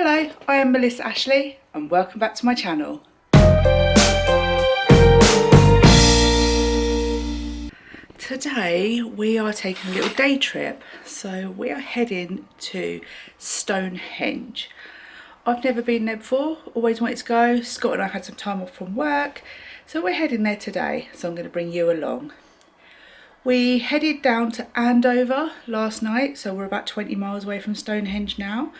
Hello, I am Melissa Ashley and welcome back to my channel. Today we are taking a little day trip, so we are heading to Stonehenge. I've never been there before, always wanted to go. Scott and I had some time off from work, so we're heading there today, so I'm going to bring you along. We headed down to Andover last night, so we're about 20 miles away from Stonehenge now.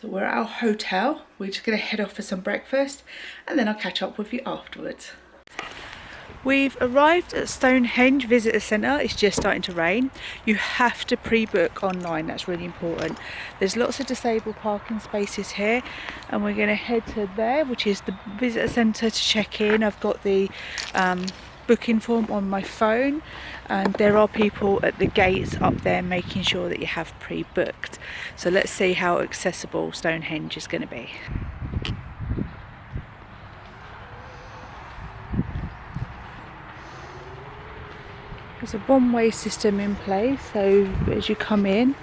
So we're at our hotel. We're just going to head off for some breakfast and then I'll catch up with you afterwards. We've arrived at Stonehenge Visitor Centre. It's just starting to rain. You have to pre-book online, that's really important. There's lots of disabled parking spaces here and we're going to head to there, which is the visitor centre, to check in. I've got the booking form on my phone and there are people at the gates up there making sure that you have pre-booked. So let's see how accessible Stonehenge is going to be. There's a one-way system in place, so as you come in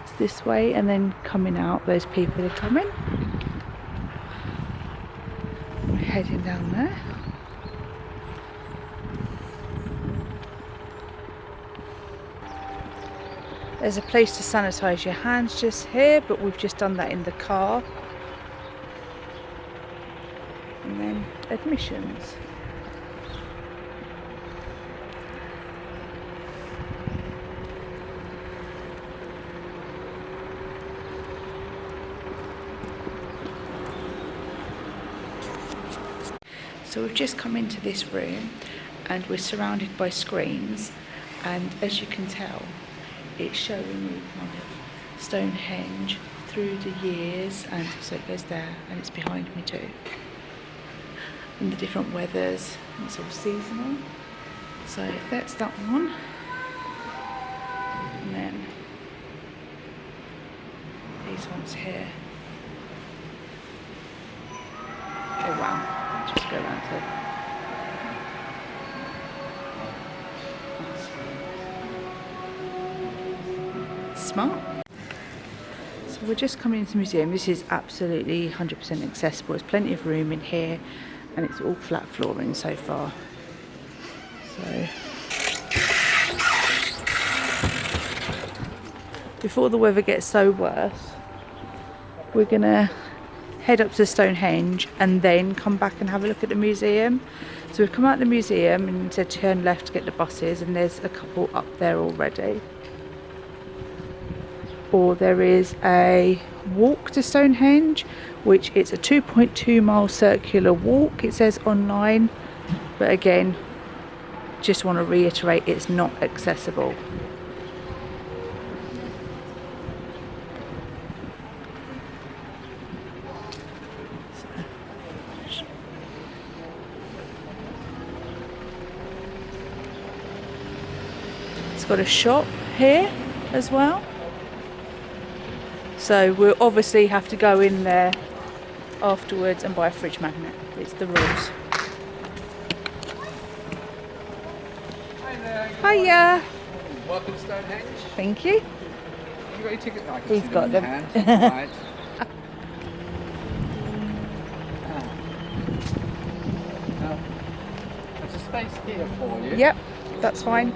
it's this way and then coming out those people are coming. We're heading down there. There's a place to sanitise your hands just here, but we've just done that in the car. And then admissions. So we've just come into this room and we're surrounded by screens, and as you can tell, it's showing you kind of Stonehenge through the years, and so it goes there and it's behind me too. And the different weathers, and it's all seasonal. So that's that one. And then these ones here. Oh wow, let's just go around to smart. So we're just coming into the museum. This is absolutely 100% accessible. There's plenty of room in here and it's all flat flooring so far. So before the weather gets so worse, we're gonna head up to Stonehenge and then come back and have a look at the museum. So we've come out of the museum and said turn left to get the buses, and there's a couple up there already. Or there is a walk to Stonehenge, which it's a 2.2 mile circular walk, it says online, but again, just want to reiterate, it's not accessible. It's got a shop here as well. So we'll obviously have to go in there afterwards and buy a fridge magnet. It's the rules. Hi there. Hiya. Welcome to Stonehenge. Thank you. Have you got your ticket? No, I can He's see them got in your them. hand. Right. Now, there's a space here for you. Yep, that's fine.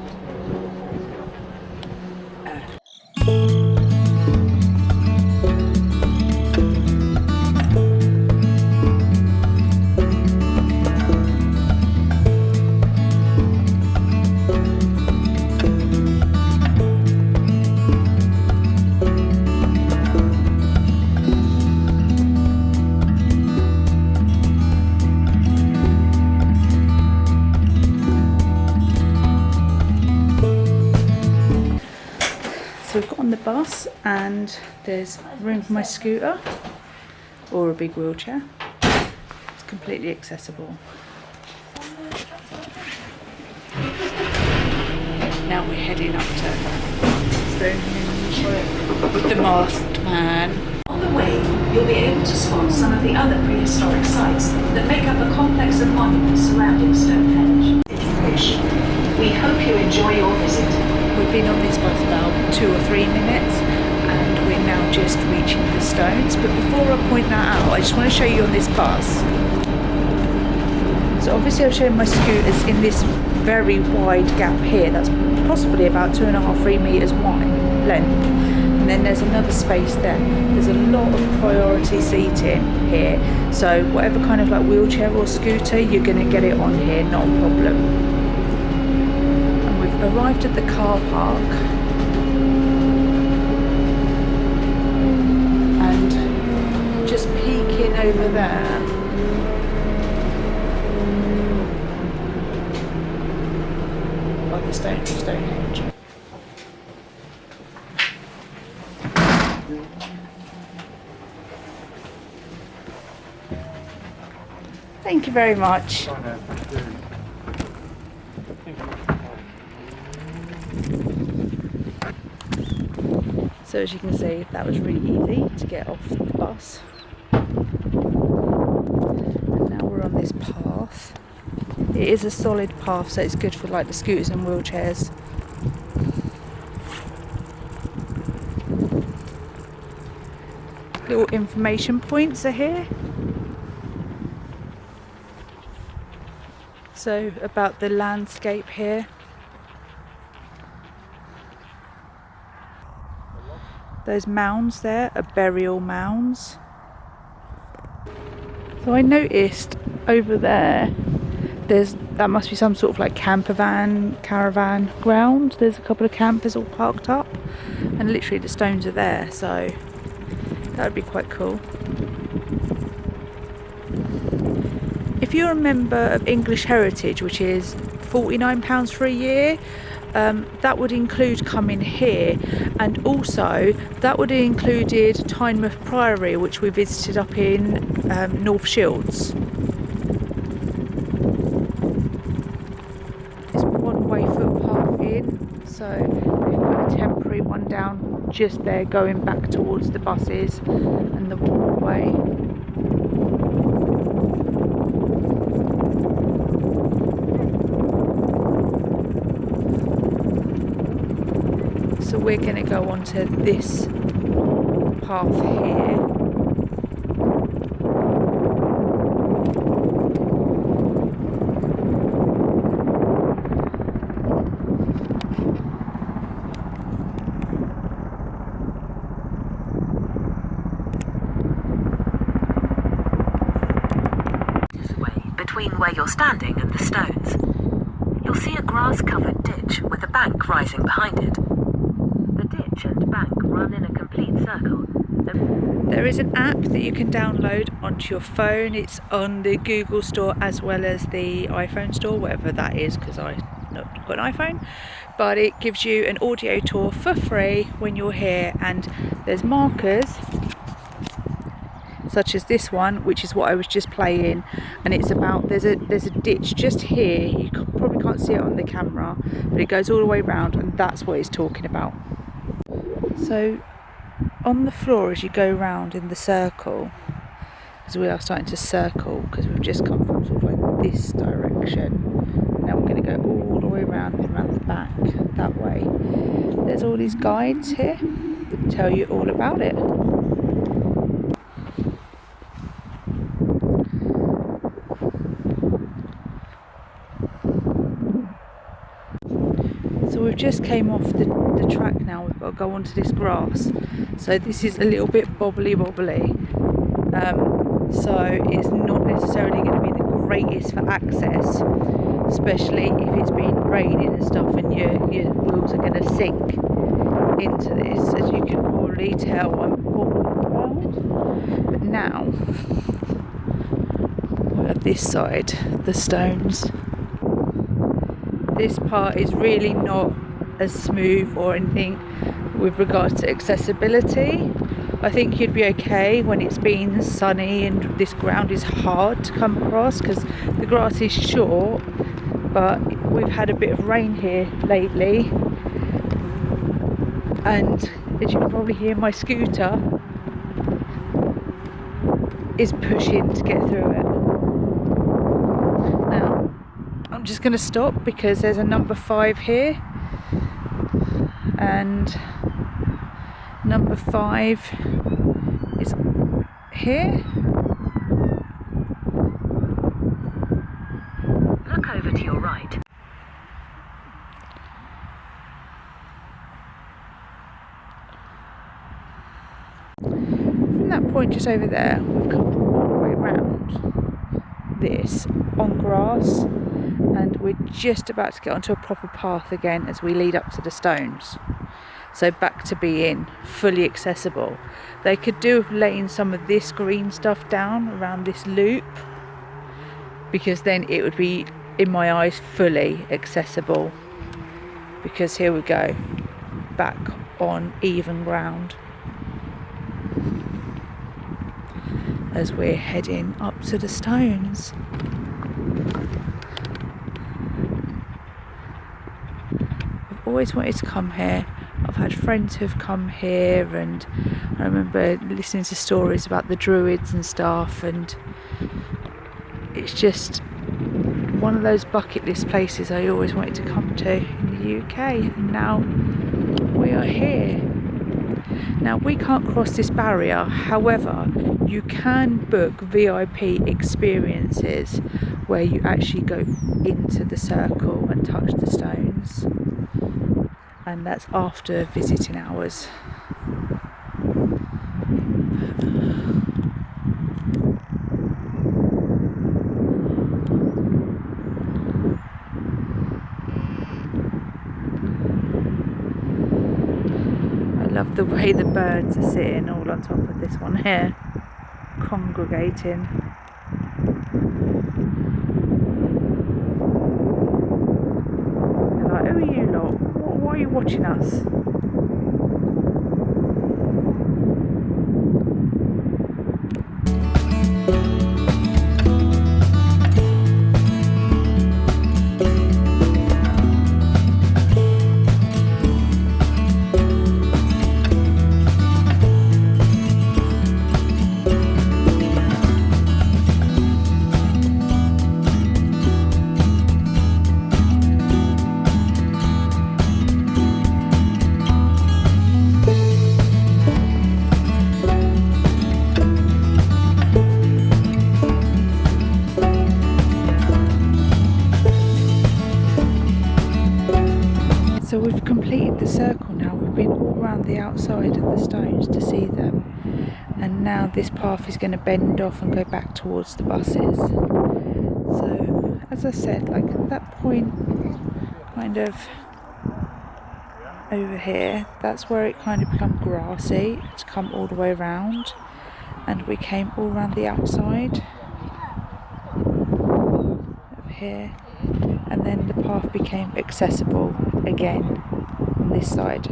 So we've got on the bus and there's room for my scooter or a big wheelchair. It's completely accessible. Now we're heading up to Stonehenge with the masked man. On the way, you'll be able to spot some of the other prehistoric sites that make up a complex of monuments surrounding Stonehenge. If you wish, we hope you enjoy your visit. We've been on this bus about 2 or 3 minutes and we're we're now just reaching the stones, but before I point that out, I just want to show you on this bus. So obviously I've shown my scooters in this very wide gap here, that's possibly about 2.5–3 metres wide length, and then there's another space there. There's a lot of priority seating here, so whatever kind of like wheelchair or scooter, you're going to get it on here, not a problem. And we've arrived at the car park, and just peeking over there, Stonehenge. Thank you very much. So as you can see, that was really easy to get off the bus. And now we're on this path. It is a solid path, so it's good for like the scooters and wheelchairs. Little information points are here. So about the landscape here. Those mounds there are burial mounds. So I noticed over there, that must be some sort of like caravan ground. There's a couple of campers all parked up, and literally the stones are there, so that would be quite cool. If you're a member of English Heritage, which is £49 for a year, that would include coming here, and also that would have included Tynemouth Priory, which we visited up in North Shields. It's one-way footpath in, so we've got a temporary one down just there going back towards the buses and the walkway. So we're going to go onto this path here. This way, between where you're standing and the stones, you'll see a grass-covered ditch with a bank rising behind it. And bank run in a complete circle. There is an app that you can download onto your phone. It's on the Google store as well as the iPhone store, whatever that is, because I've not got an iPhone. But it gives you an audio tour for free when you're here, and there's markers such as this one, which is what I was just playing, and it's about there's a ditch just here. You probably can't see it on the camera, but it goes all the way around, and that's what it's talking about. So on the floor, as you go round in the circle, as we are starting to circle, because we've just come from sort of like this direction, now we're going to go all the way around and around the back that way. There's all these guides here that tell you all about it. So we've just came off the track now, we've got to go onto this grass. So this is a little bit wobbly. So it's not necessarily going to be the greatest for access, especially if it's been raining and stuff, and your wheels are going to sink into this. As you can probably tell, I'm wobbling around. But now, we're at this side, the stones. This part is really not as smooth or anything with regards to accessibility. I think you'd be okay when it's been sunny and this ground is hard to come across, because the grass is short, but we've had a bit of rain here lately, and as you can probably hear, my scooter is pushing to get through it. Now I'm just going to stop because there's a number 5 here and Number 5 is here. Look over to your right. From that point just over there, we've come all the way around this on grass, and we're just about to get onto a proper path again as we lead up to the stones. So back to being fully accessible. They could do with laying some of this green stuff down around this loop, because then it would be, in my eyes, fully accessible. Because here we go, back on even ground as we're heading up to the stones. I've always wanted to come here. I've had friends who've come here, and I remember listening to stories about the Druids and stuff, and it's just one of those bucket list places I always wanted to come to in the UK, and now we are here. Now we can't cross this barrier, however you can book VIP experiences where you actually go into the circle and touch the stones, and that's after visiting hours. I love the way the birds are sitting all on top of this one here, congregating. They're like, who are you lot? Why are you watching us? So we've completed the circle now. We've been all around the outside of the stones to see them, and now this path is going to bend off and go back towards the buses. So as I said, like at that point kind of over here, that's where it kind of become grassy. It's come all the way around, and we came all around the outside of here, and then the path became accessible again on this side.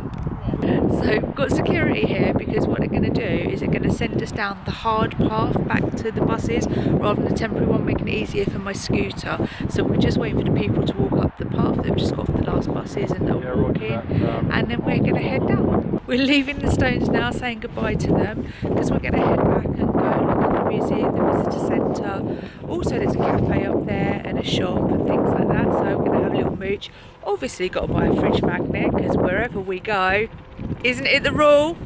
So we've got security here because what they're going to do is they're going to send us down the hard path back to the buses rather than the temporary one, making it easier for my scooter. So we're just waiting for the people to walk up the path. They've just got off the last buses and they'll walk in, and then we're going to head down. We're leaving the stones now, saying goodbye to them, because we're going to head back and go look at the museum, the visitor centre. Also there's a cafe up there and a shop and things like that, so we're going to have a little mooch. Obviously got to buy a fridge magnet, because wherever we go, isn't it the rule?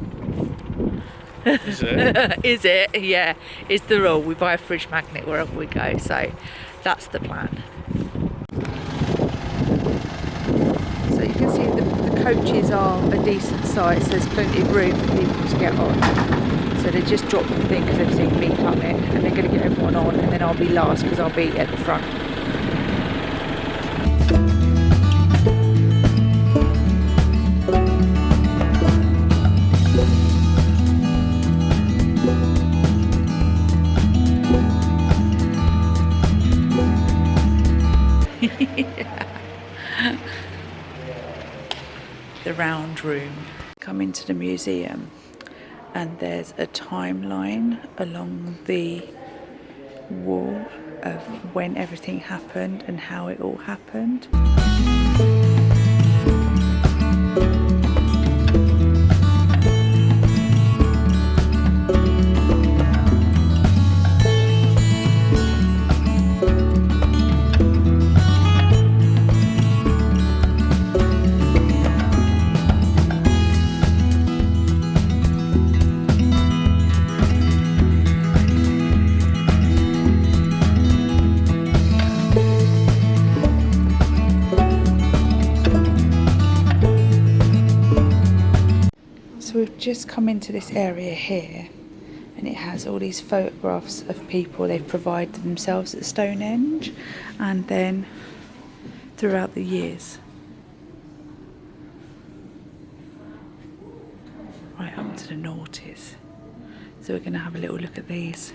Is it? Is it? Yeah, it's the rule. We buy a fridge magnet wherever we go, so that's the plan. So you can see the coaches are a decent size. There's plenty of room for people to get on. So they just dropped the thing because they've seen me coming, and they're going to get everyone on, and then I'll be last because I'll be at the front. The round room. Come into the museum, and there's a timeline along the wall of when everything happened and how it all happened. just come into this area here, and it has all these photographs of people they've provided themselves at Stonehenge, and then throughout the years. Right up to the noughties. So we're going to have a little look at these.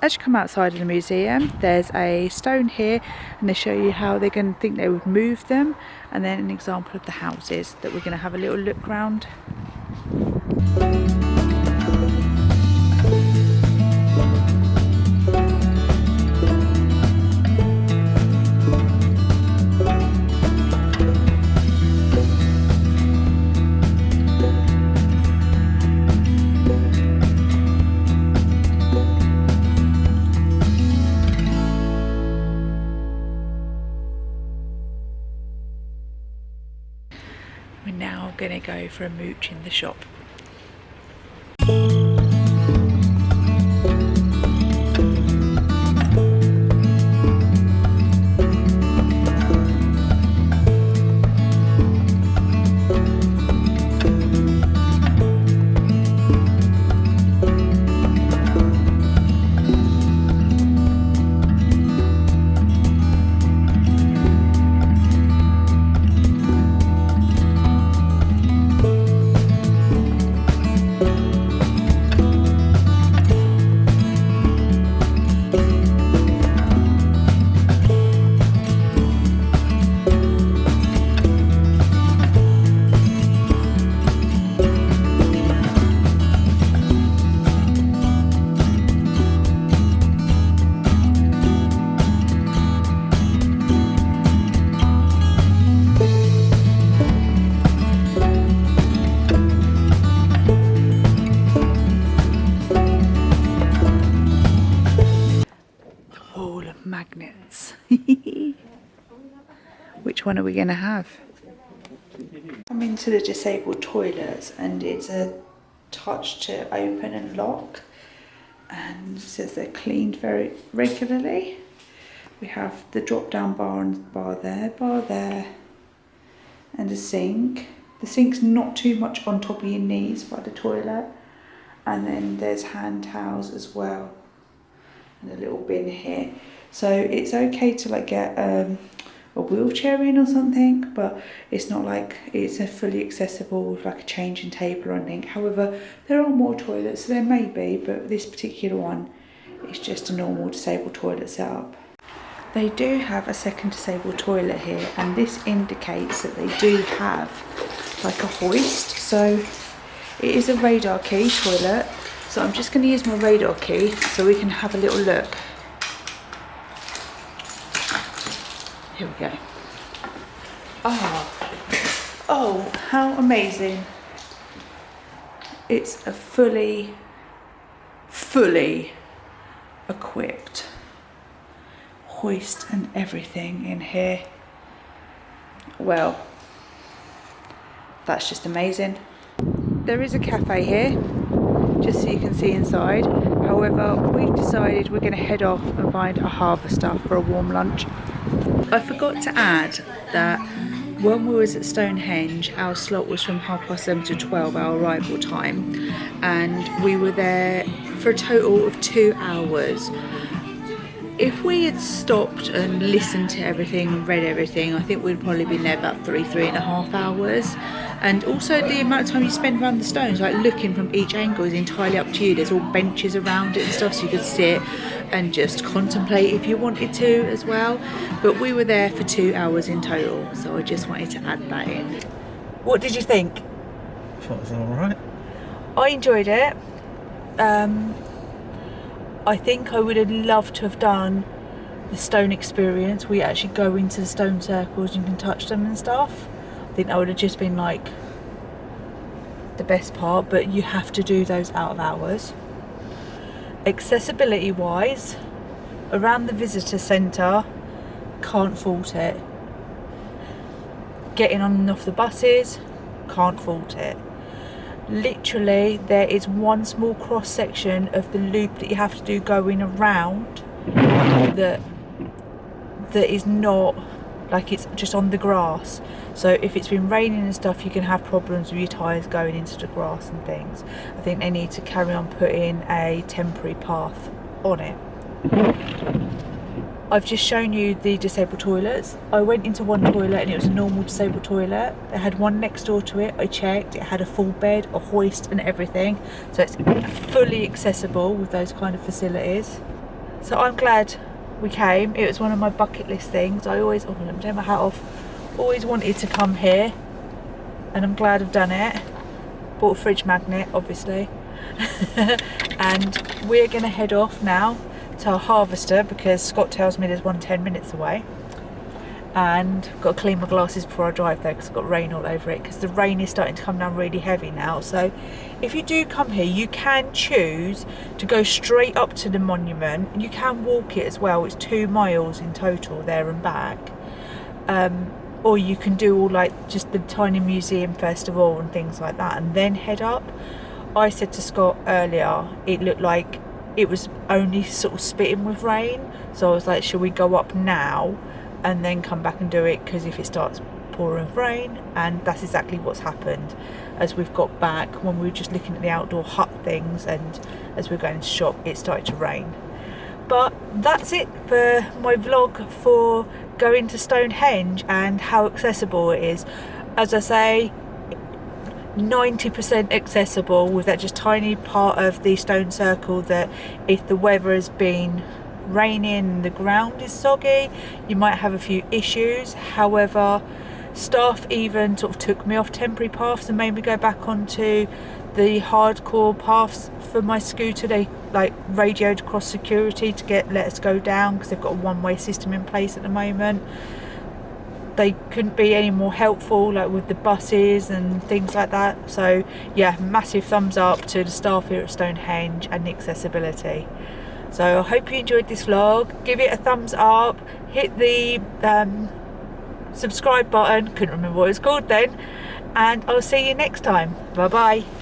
As you come outside of the museum, there's a stone here, and they show you how they're going to think they would move them, and then an example of the houses that we're going to have a little look round. We're now going to go for a mooch in the shop. Magnets. Which one are we going to have? I'm into the disabled toilets, and it's a touch to open and lock, and it says they're cleaned very regularly. We have the drop down bar and bar there, and a sink. The sink's not too much on top of your knees by the toilet, and then there's hand towels as well, and a little bin here. So it's okay to like get a wheelchair in or something, but it's not like it's a fully accessible with like a changing table or anything. However, there are more toilets, so there may be, but this particular one is just a normal disabled toilet setup. They do have a second disabled toilet here, and this indicates that they do have like a hoist. So it is a radar key toilet, so I'm just going to use my radar key so we can have a little look. Here we go. Oh, how amazing. It's a fully equipped hoist and everything in here. Well, that's just amazing. There is a cafe here, just so you can see inside. However, we've decided we're going to head off and find a harvester for a warm lunch. I forgot to add that when we was at Stonehenge, our slot was from 7:30 to 12, our arrival time, and we were there for a total of 2 hours. If we had stopped and listened to everything and read everything, I think we'd probably been there about 3.5 hours. And also the amount of time you spend around the stones, like looking from each angle, is entirely up to you. There's all benches around it and stuff, so you could sit and just contemplate if you wanted to as well. But we were there for 2 hours in total, so I just wanted to add that in. What did you think? I thought it was alright. I enjoyed it. I think I would have loved to have done the stone experience. We actually go into the stone circles and you can touch them and stuff. I think that would have just been like the best part, but you have to do those out of hours. Accessibility wise, around the visitor centre, can't fault it. Getting on and off the buses, can't fault it. Literally, there is one small cross section of the loop that you have to do going around that is not like it's just on the grass. So if it's been raining and stuff, you can have problems with your tyres going into the grass and things. I think they need to carry on putting a temporary path on it. I've just shown you the disabled toilets. I went into one toilet and it was a normal disabled toilet. They had one next door to it. I checked, it had a full bed, a hoist and everything. So it's fully accessible with those kind of facilities. So I'm glad we came. It was one of my bucket list things. I always, oh, let me take my hat off. Always wanted to come here and I'm glad I've done it. Bought a fridge magnet, obviously. And we're gonna head off now to our harvester because Scott tells me there's one 10 minutes away, and got to clean my glasses before I drive there because I've got rain all over it, because the rain is starting to come down really heavy now. So if you do come here, you can choose to go straight up to the monument. You can walk it as well. It's 2 miles in total there and back, or you can do all like just the tiny museum first of all and things like that and then head up. I said to Scott earlier it looked like it was only sort of spitting with rain, so I was like, should we go up now and then come back and do it, because if it starts pouring with rain. And that's exactly what's happened. As we've got back, when we were just looking at the outdoor hut things and as we were going to shop, it started to rain. But that's it for my vlog for going to Stonehenge and how accessible it is. As I say, 90% accessible with that just tiny part of the stone circle that if the weather has been raining and the ground is soggy, you might have a few issues. However, staff even sort of took me off temporary paths and made me go back onto the hardcore paths for my scooter. They like radioed across security to let us go down because they've got a one-way system in place at the moment. They couldn't be any more helpful, like with the buses and things like that. So yeah, massive thumbs up to the staff here at Stonehenge and the accessibility. So I hope you enjoyed this vlog. Give it a thumbs up, hit the subscribe button, couldn't remember what it was called then, and I'll see you next time. Bye bye.